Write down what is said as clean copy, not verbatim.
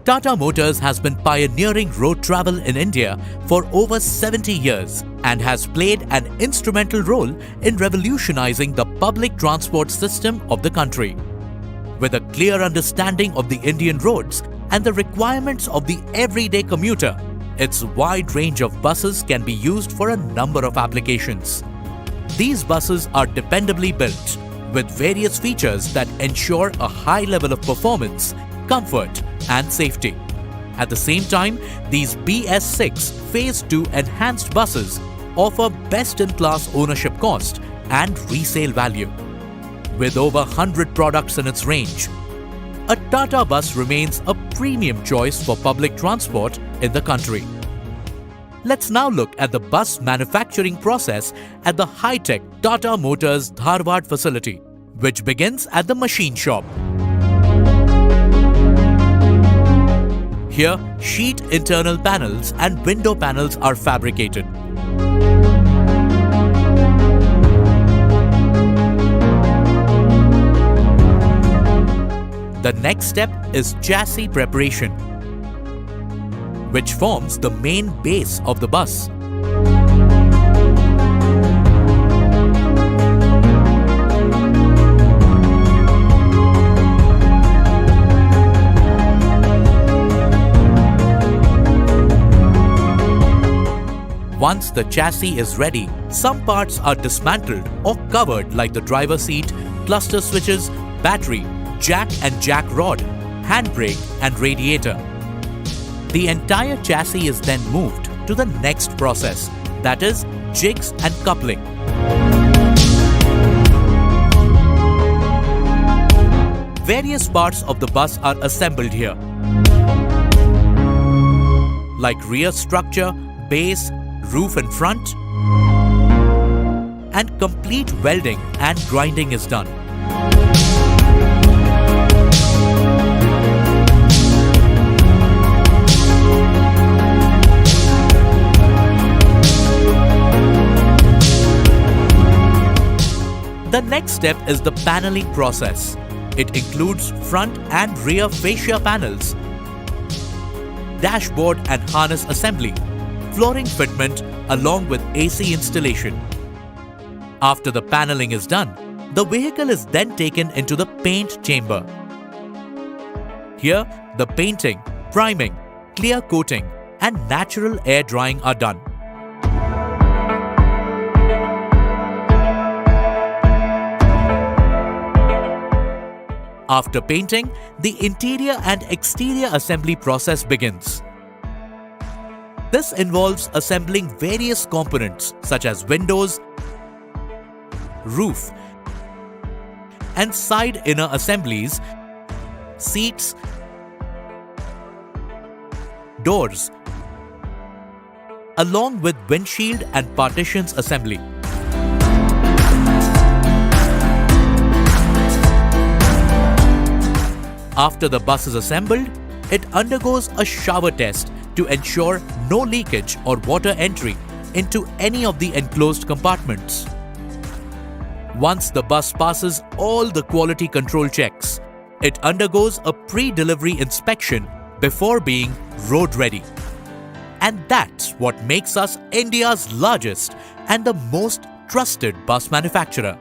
Tata Motors has been pioneering road travel in India for over 70 years and has played an instrumental role in revolutionizing the public transport system of the country. With a clear understanding of the Indian roads and the requirements of the everyday commuter, its wide range of buses can be used for a number of applications. These buses are dependably built, with various features that ensure a high level of performance, comfort and safety. At the same time, these BS6 Phase 2 enhanced buses offer best-in-class ownership cost and resale value. With over 100 products in its range, a Tata bus remains a premium choice for public transport in the country. Let's now look at the bus manufacturing process at the high-tech Tata Motors Howrah facility, which begins at the machine shop. Here, sheet internal panels and window panels are fabricated. The next step is chassis preparation, which forms the main base of the bus. Once the chassis is ready, some parts are dismantled or covered like the driver seat, cluster switches, battery, jack and jack rod, handbrake and radiator. The entire chassis is then moved to the next process, that is jigs and coupling. Various parts of the bus are assembled here, like rear structure, base, roof and front, and complete welding and grinding is done. The next step is the paneling process. It includes front and rear fascia panels, dashboard and harness assembly, flooring fitment along with AC installation. After the paneling is done, the vehicle is then taken into the paint chamber. Here, the painting, priming, clear coating and natural air drying are done. After painting, the interior and exterior assembly process begins. This involves assembling various components such as windows, roof, and side inner assemblies, seats, doors, along with windshield and partitions assembly. After the bus is assembled, it undergoes a shower test to ensure no leakage or water entry into any of the enclosed compartments. Once the bus passes all the quality control checks, it undergoes a pre-delivery inspection before being road ready. And that's what makes us India's largest and the most trusted bus manufacturer.